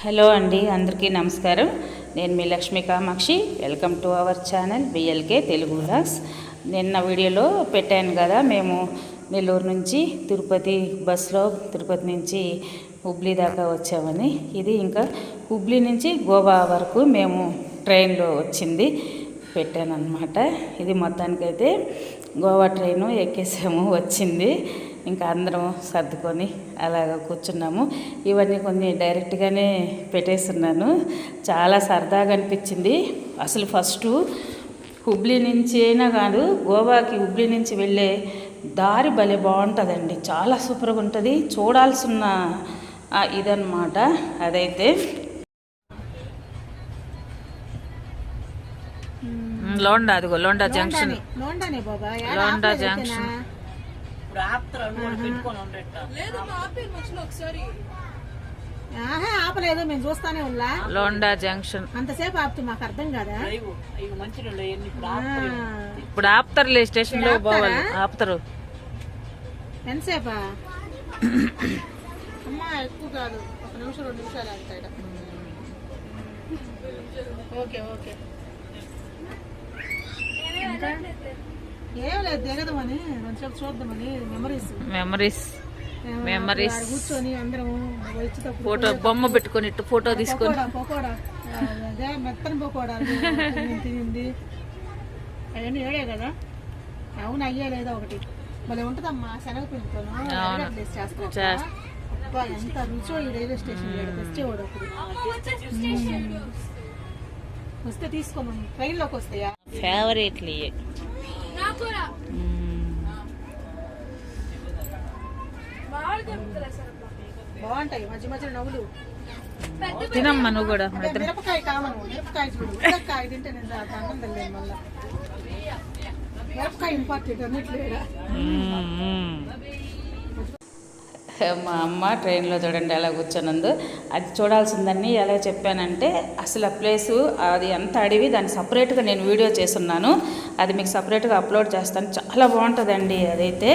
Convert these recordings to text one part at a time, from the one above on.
Hello అండి, అందరికీ నమస్కారం. నేను మీ Lakshmi Kamakshi. Welcome to our channel BLK Telugu vlogs. నిన్న వీడియోలో పెట్టాను కదా, మేము నెల్లూరు నుంచి తిరుపతి బస్సులో తిరుపతి నుంచి హుబ్లీ దాకా వచ్చామని. ఇది ఇంకా హుబ్లీ నుంచి గోవా వరకు మేము ట్రైన్లో వచ్చింది పెట్టాను అనమాట. ఇది మొత్తానికైతే గోవా ట్రైను ఎక్కేసాము, వచ్చింది. ఇంకా అందరం సర్దుకొని అలాగ కూర్చున్నాము. ఇవన్నీ కొన్ని డైరెక్ట్గానే పెట్టేస్తున్నాను. చాలా సరదాగా అనిపించింది. అసలు ఫస్ట్ హుబ్లీ నుంచి అయినా కాదు, గోవాకి హుబ్లీ నుంచి వెళ్ళే దారి భలే బాగుంటుందండి. చాలా సూపర్గా ఉంటుంది. చూడాల్సిన ఇదన్నమాట. అదైతే లోండా, అదిగో లోండా జంక్షన్. లోండా జంక్షన్ ఆపలేదు, మేము చూస్తానే ఉన్నా. లోండా జంక్షన్ అంతసేపు ఆపుతూ మాకు అర్థం కదా. ఇప్పుడు ఆపుతారులే, స్టేషన్ లో పోవాలి, ఆపుతారు. ఎంతసేపా అమ్మా? ఎక్కువ కాదు, 1 నిమిషం 2 నిమిషాలు అంటాడు. ఓకే ఓకే, ఏం లేదు, దిగదమని కొంచెం చూద్దామని. మెమరీస్ కూర్చొని అందరం ఫోటో బొమ్మ పెట్టుకొని ఫోటో తీసుకొని పకోడా, అదే మెత్తని పకోడా తినింది. అవన్నీ ఏడే కదా. అవును, అయ్యే లేదా ఒకటి మళ్ళీ ఉంటుందమ్మా, శనగపిండితోను చేస్తాను. ఎంత రుచో ఈ రైల్వే స్టేషన్ తెచ్చేవాడు అప్పుడు. వస్తే తీసుకోమని, ట్రైన్లోకి వస్తాయా ఫేవరెట్లీ బాగుంటాయి. మధ్య మధ్య నవ్వులు తినమ్మా నువ్వు కూడా. మిరపకాయ కామను, మిరపకాయ చూడు, మిరపకాయ తింటే నేను ఆనందం లేదు. మళ్ళీ మిరపకాయ ఇంపార్టెంట్ అన్నట్లేదా. మా అమ్మ ట్రైన్లో చూడండి ఎలా కూర్చొనుందో. అది చూడాల్సిందని ఎలా చెప్పానంటే, అసలు ఆ ప్లేసు అది ఎంత అడివి, దాన్ని సపరేట్గా నేను వీడియో చేస్తున్నాను. అది మీకు సపరేట్గా అప్లోడ్ చేస్తాను. చాలా బాగుంటుందండి. అదైతే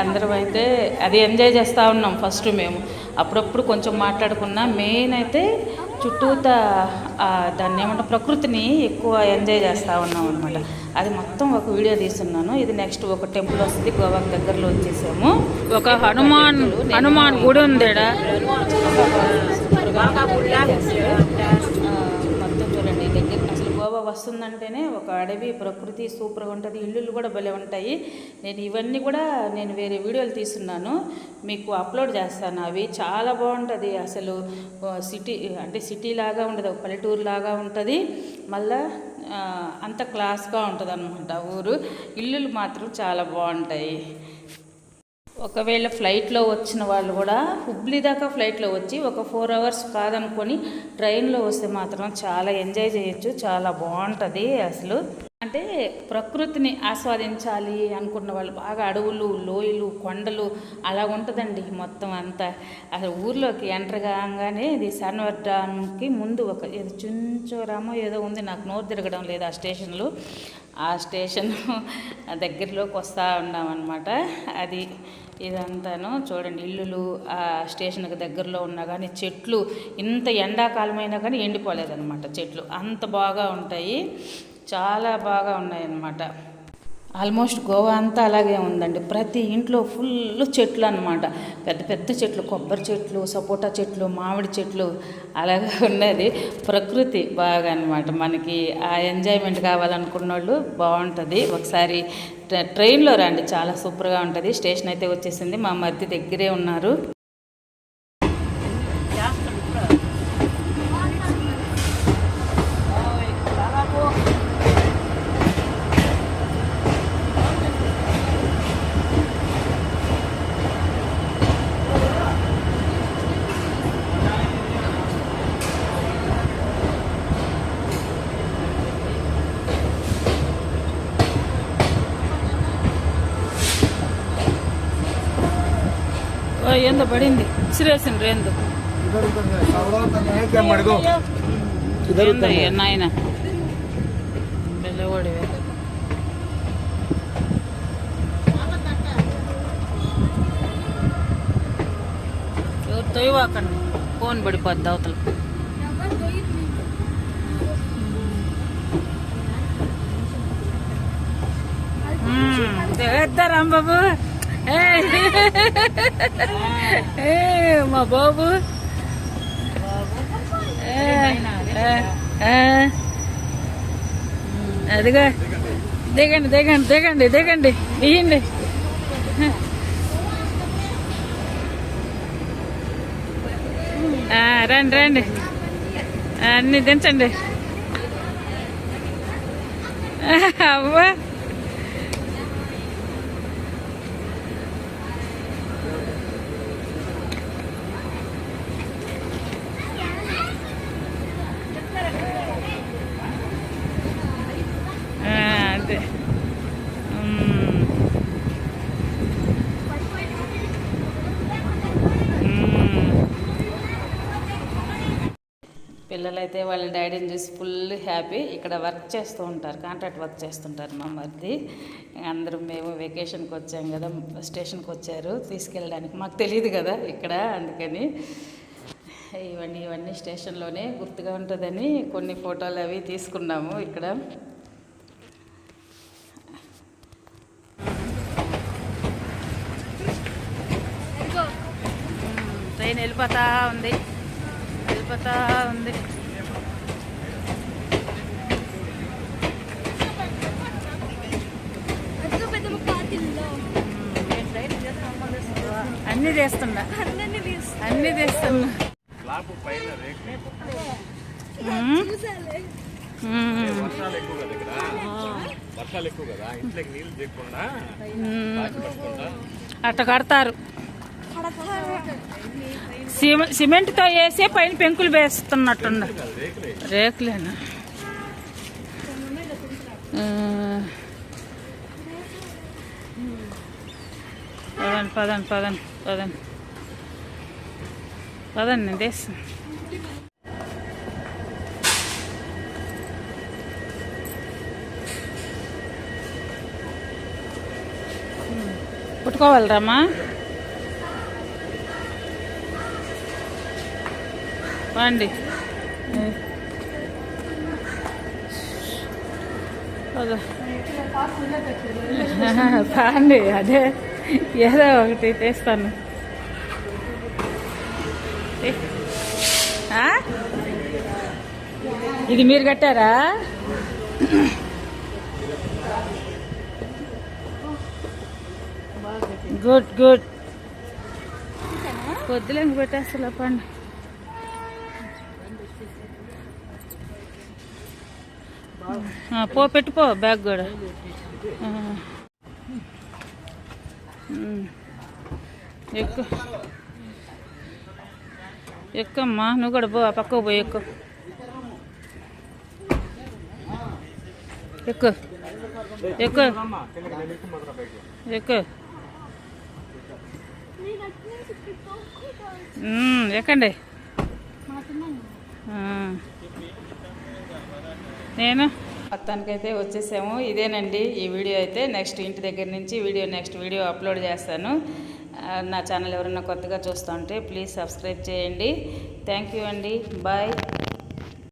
అందరం అయితే అది ఎంజాయ్ చేస్తూ ఉన్నాం. ఫస్ట్ మేము అప్పుడప్పుడు కొంచెం మాట్లాడుకున్నా. మెయిన్ అయితే చుట్టూతా దాన్ని ఏమంటే ప్రకృతిని ఎక్కువ ఎంజాయ్ చేస్తూ ఉన్నాం అనమాట. అది మొత్తం ఒక వీడియో తీస్తున్నాను. ఇది నెక్స్ట్ ఒక టెంపుల్ వస్తుంది, గోవాకి దగ్గరలో వచ్చేసాము. ఒక హనుమాన్ గుడి ఉంది. మొత్తం చూడండి దగ్గర. అసలు గోవా వస్తుందంటేనే ఒక అడవి, ప్రకృతి సూపర్గా ఉంటుంది. ఇల్లులు కూడా భలే ఉంటాయి. నేను ఇవన్నీ కూడా వేరే వీడియోలు తీస్తున్నాను, మీకు అప్లోడ్ చేస్తాను. అవి చాలా బాగుంటుంది. అసలు సిటీ అంటే సిటీ లాగా ఉండదు, పల్లెటూరు లాగా ఉంటుంది. మళ్ళా అంత క్లాస్గా ఉంటుంది అనమాట ఊరు. ఇల్లులు మాత్రం చాలా బాగుంటాయి. ఒకవేళ ఫ్లైట్లో వచ్చిన వాళ్ళు కూడా హుబ్లీ దాకా ఫ్లైట్లో వచ్చి ఒక 4 అవర్స్ కాదనుకొని ట్రైన్లో వస్తే మాత్రం చాలా ఎంజాయ్ చేయొచ్చు. చాలా బాగుంటుంది. అసలు అంటే ప్రకృతిని ఆస్వాదించాలి అనుకున్న వాళ్ళు బాగా అడవులు, లోయలు, కొండలు అలా ఉంటుందండి మొత్తం అంతా. అసలు ఊర్లోకి ఎంటర్ కాగానే ఇది సన్వర్ డ్యామ్కి ముందు ఒక ఏదో చుంచోరామో ఏదో ఉంది, నాకు నోరు తిరగడం లేదు ఆ స్టేషన్లో. ఆ స్టేషన్ దగ్గరలోకి వస్తూ ఉన్నామన్నమాట. అది ఇదంతాను చూడండి. ఇల్లులు ఆ స్టేషన్కి దగ్గరలో ఉన్నా కానీ చెట్లు ఇంత ఎండాకాలమైనా కానీ ఎండిపోలేదన్నమాట. చెట్లు అంత బాగా ఉంటాయి, చాలా బాగా ఉన్నాయన్నమాట. ఆల్మోస్ట్ గోవా అంతా అలాగే ఉందండి. ప్రతి ఇంట్లో ఫుల్ చెట్లు అన్నమాట. పెద్ద పెద్ద చెట్లు, కొబ్బరి చెట్లు, సపోటా చెట్లు, మామిడి చెట్లు అలాగే ఉన్నది. ప్రకృతి బాగా అన్నమాట. మనకి ఆ ఎంజాయ్మెంట్ కావాలనుకున్న వాళ్ళు బాగుంటుంది. ఒకసారి ట్రైన్లో రండి, చాలా సూపర్గా ఉంటుంది. స్టేషన్ అయితే వచ్చేసింది. మా మధ్య దగ్గరే ఉన్నారు. ఏందో పడింది, సిరేసిండ్రు ఏందో నాయన వెళ్ళవాడివే. తొయ్యవాకండి, ఫోన్ పడిపోద్ది అవతల. రాంబాబు మా బాబు అదిగా దిగండి దిగండి దిగండి దిగండి ఇయ్యండి. రండి రండి అన్నీ దించండి. అవ్వా అదే పిల్లలైతే వాళ్ళ డాడీని చూసి ఫుల్ హ్యాపీ. ఇక్కడ వర్క్ చేస్తూ ఉంటారు, కాంట్రాక్ట్ వర్క్ చేస్తుంటారు మా మరిది. అందరూ మేము వెకేషన్కి వచ్చాం కదా, స్టేషన్కి వచ్చారు తీసుకెళ్ళడానికి. మాకు తెలియదు కదా ఇక్కడ, అందుకని ఇవన్నీ స్టేషన్లోనే గుర్తుగా ఉంటుందని కొన్ని ఫోటోలు అవి తీసుకున్నాము. ఇక్కడ ట్రైన్ వెళ్ళిపోతా ఉంది. అన్నీ చేస్తున్నా. అట్ట కడతారు, సిమెంట్తో వేసి పైన పెంకులు వేస్తున్నట్టుండ. రేకులేనా? పదండి నేను తెస్తాను. పుట్టుకోవాలరామ్మా? పండి పండి, అదే ఏదో ఒకటి తెస్తాను. ఇది మీరు కట్టారా? Good good. పొద్దులేం పెట్టేస్తా పండి. పెట్టుకో బ్యాగ్ కూడా. ఎక్కమ్మా, నువ్వు కూడా పో, పక్కకు పోయి ఎక్కు. ఎక్కండి. నేను మొత్తానికైతే వచ్చేసాము. ఇదేనండి ఈ వీడియో అయితే. నెక్స్ట్ ఇంటి దగ్గర నుంచి నెక్స్ట్ వీడియో అప్లోడ్ చేస్తాను. నా ఛానల్ ఎవరైనా కొత్తగా చూస్తూ ఉంటే ప్లీజ్ సబ్స్క్రైబ్ చేయండి. థ్యాంక్ యూ అండి. బాయ్.